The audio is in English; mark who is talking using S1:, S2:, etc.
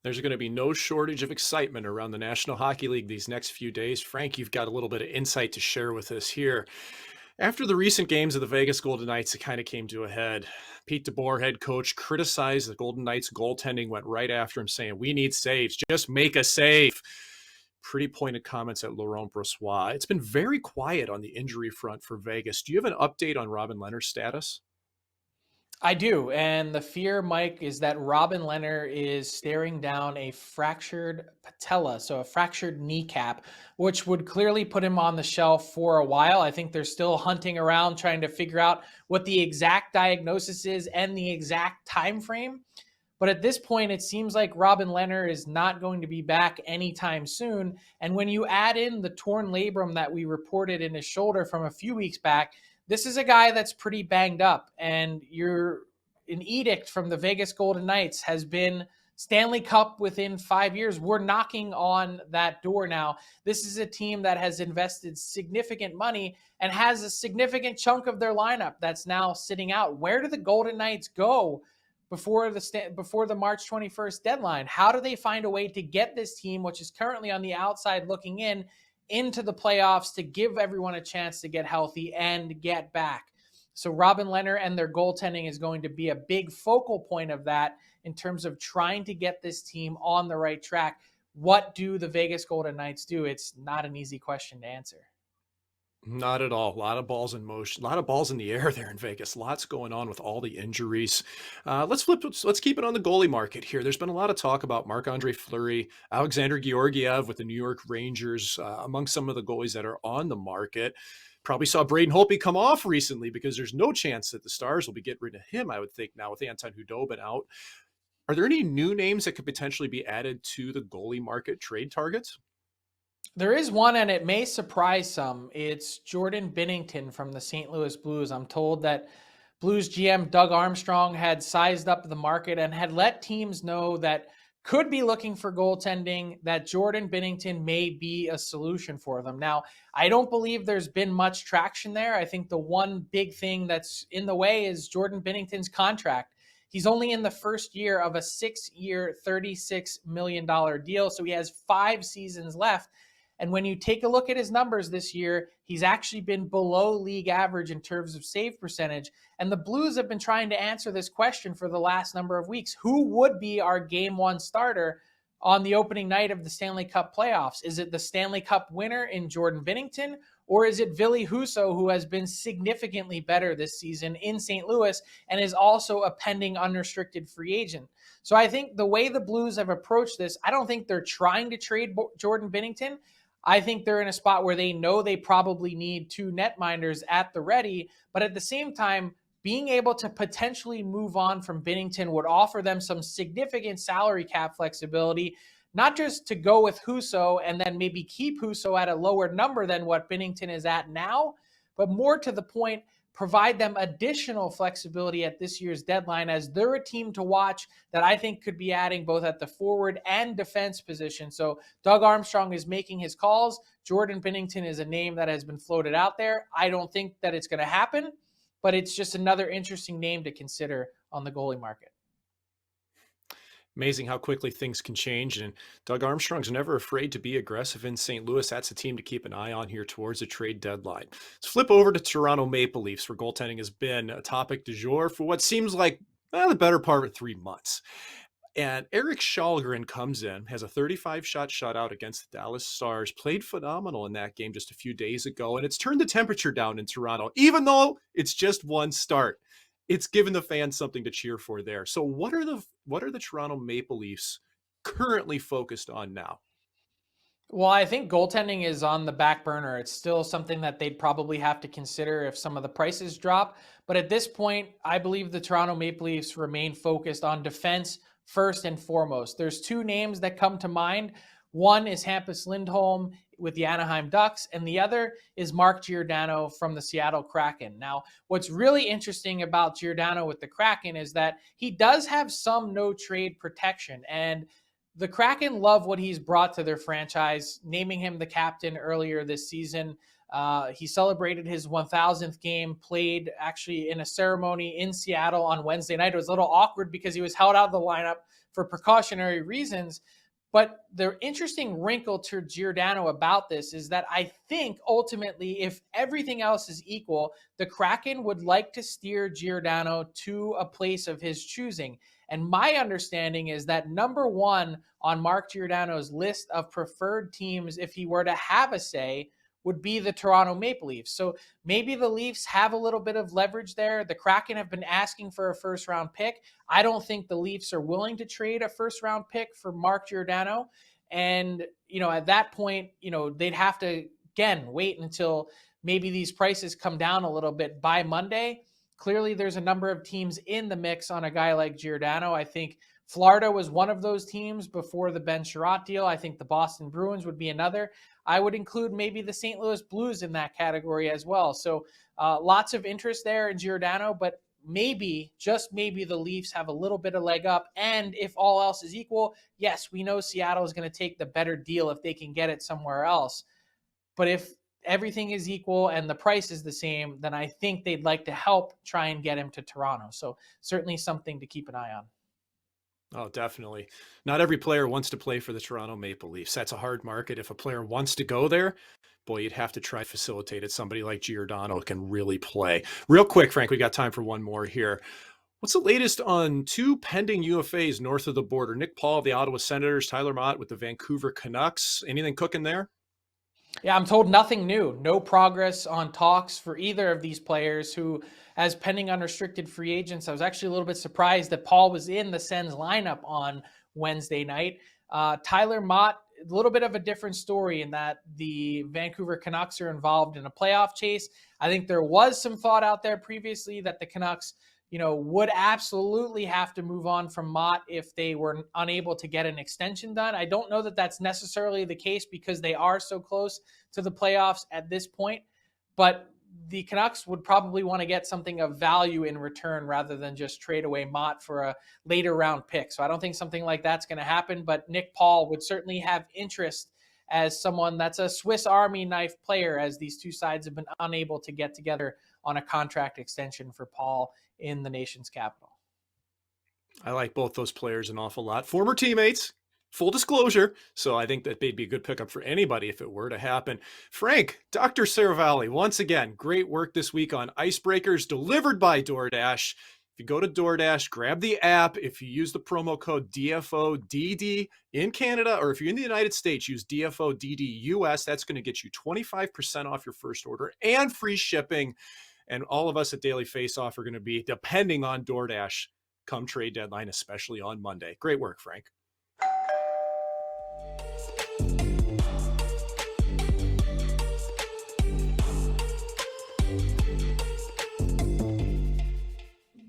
S1: There's going to be no shortage of excitement around the National Hockey League these next few days. Frank, you've got a little bit of insight to share with us here. After the recent games of the Vegas Golden Knights, it kind of came to a head. Pete DeBoer, head coach, criticized the Golden Knights goaltending, went right after him saying, "We need saves. Just make a save." Pretty pointed comments at Laurent Brossoit. It's been very quiet on the injury front for Vegas. Do you have an update on Robin Lehner's status?
S2: I do. And the fear, Mike, is that Robin Lehner is staring down a fractured patella, so a fractured kneecap, which would clearly put him on the shelf for a while. I think they're still hunting around trying to figure out what the exact diagnosis is and the exact time frame. But at this point, it seems like Robin Lehner is not going to be back anytime soon. And when you add in the torn labrum that we reported in his shoulder from a few weeks back, this is a guy that's pretty banged up. And an edict from the Vegas Golden Knights has been Stanley Cup within 5 years. We're knocking on that door now. This is a team that has invested significant money and has a significant chunk of their lineup that's now sitting out. Where do the Golden Knights go before the March 21st deadline? How do they find a way to get this team, which is currently on the outside looking in, into the playoffs to give everyone a chance to get healthy and get back? So Robin Lehner and their goaltending is going to be a big focal point of that in terms of trying to get this team on the right track. What do the Vegas Golden Knights do? It's not an easy question to answer.
S1: Not at all. A lot of balls in motion, a lot of balls in the air there in Vegas. Lots going on with all the injuries. Let's keep it on the goalie market here. There's been a lot of talk about Marc-Andre Fleury, Alexander Georgiev with the New York Rangers, among some of the goalies that are on the market. Probably saw Braden Holtby come off recently because there's no chance that the Stars will be getting rid of him, I would think, now with Anton Khudobin out. Are there any new names that could potentially be added to the goalie market trade targets?
S2: There is one, and it may surprise some. It's Jordan Binnington from the St. Louis Blues. I'm told that Blues GM Doug Armstrong had sized up the market and had let teams know that could be looking for goaltending, that Jordan Binnington may be a solution for them. Now, I don't believe there's been much traction there. I think the one big thing that's in the way is Jordan Binnington's contract. He's only in the first year of a 6-year, $36 million deal, so he has 5 seasons left. And when you take a look at his numbers this year, he's actually been below league average in terms of save percentage. And the Blues have been trying to answer this question for the last number of weeks. Who would be our game one starter on the opening night of the Stanley Cup playoffs? Is it the Stanley Cup winner in Jordan Binnington? Or is it Ville Husso, who has been significantly better this season in St. Louis and is also a pending unrestricted free agent? So I think the way the Blues have approached this, I don't think they're trying to trade Jordan Binnington. I think they're in a spot where they know they probably need 2 netminders at the ready, but at the same time, being able to potentially move on from Binnington would offer them some significant salary cap flexibility, not just to go with Husso and then maybe keep Husso at a lower number than what Binnington is at now, but more to the point, provide them additional flexibility at this year's deadline, as they're a team to watch that I think could be adding both at the forward and defense position. So Doug Armstrong is making his calls. Jordan Binnington is a name that has been floated out there. I don't think that it's going to happen, but it's just another interesting name to consider on the goalie market.
S1: Amazing how quickly things can change. And Doug Armstrong's never afraid to be aggressive in St. Louis. That's a team to keep an eye on here towards the trade deadline. Let's flip over to Toronto Maple Leafs, where goaltending has been a topic du jour for what seems like the better part of 3 months. And Eric Kallgren comes in, has a 35-shot shutout against the Dallas Stars, played phenomenal in that game just a few days ago, and it's turned the temperature down in Toronto, even though it's just one start. It's given the fans something to cheer for there. So what are the Toronto Maple Leafs currently focused on now?
S2: Well, I think goaltending is on the back burner. It's still something that they'd probably have to consider if some of the prices drop. But at this point, I believe the Toronto Maple Leafs remain focused on defense first and foremost. There's 2 names that come to mind. One is Hampus Lindholm with the Anaheim Ducks, and the other is Mark Giordano from the Seattle Kraken. Now, what's really interesting about Giordano with the Kraken is that he does have some no-trade protection, and the Kraken love what he's brought to their franchise, naming him the captain earlier this season. He celebrated his 1000th game, played actually in a ceremony in Seattle on Wednesday night. It was a little awkward because he was held out of the lineup for precautionary reasons. But the interesting wrinkle to Giordano about this is that I think ultimately, if everything else is equal, the Kraken would like to steer Giordano to a place of his choosing. And my understanding is that number one on Mark Giordano's list of preferred teams, if he were to have a say, would be the Toronto Maple Leafs. So maybe the Leafs have a little bit of leverage there. The Kraken have been asking for a first round pick. I don't think the Leafs are willing to trade a first round pick for Mark Giordano. And, at that point, they'd have to, again, wait until maybe these prices come down a little bit by Monday. Clearly, there's a number of teams in the mix on a guy like Giordano. I think Florida was one of those teams before the Ben Sherratt deal. I think the Boston Bruins would be another. I would include maybe the St. Louis Blues in that category as well. So lots of interest there in Giordano, but maybe, just maybe, the Leafs have a little bit of leg up. And if all else is equal, yes, we know Seattle is going to take the better deal if they can get it somewhere else. But if everything is equal and the price is the same, then I think they'd like to help try and get him to Toronto. So certainly something to keep an eye on.
S1: Oh, definitely. Not every player wants to play for the Toronto Maple Leafs. That's a hard market. If a player wants to go there, boy, you'd have to try to facilitate it. Somebody like Giordano can really play. Real quick, Frank, we got time for one more here. What's the latest on two pending UFAs north of the border? Nick Paul of the Ottawa Senators, Tyler Motte with the Vancouver Canucks. Anything cooking there?
S2: Yeah, I'm told nothing new. No progress on talks for either of these players who, as pending unrestricted free agents, I was actually a little bit surprised that Paul was in the Sens lineup on Wednesday night. Tyler Motte, a little bit of a different story in that the Vancouver Canucks are involved in a playoff chase. I think there was some thought out there previously that the Canucks would absolutely have to move on from Motte if they were unable to get an extension done. I don't know that that's necessarily the case because they are so close to the playoffs at this point, but the Canucks would probably want to get something of value in return rather than just trade away Motte for a later round pick. So I don't think something like that's going to happen, but Nick Paul would certainly have interest as someone that's a Swiss Army knife player, as these two sides have been unable to get together on a contract extension for Paul in the nation's capital.
S1: I like both those players an awful lot. Former teammates, full disclosure. So I think that they'd be a good pickup for anybody if it were to happen. Frank, Dr. Seravalli, once again, great work this week on Icebreakers delivered by DoorDash. If you go to DoorDash, grab the app. If you use the promo code DFODD in Canada, or if you're in the United States, use DFODD US. That's going to get you 25% off your first order and free shipping. And all of us at Daily Faceoff are going to be depending on DoorDash come trade deadline, especially on Monday. Great work, Frank.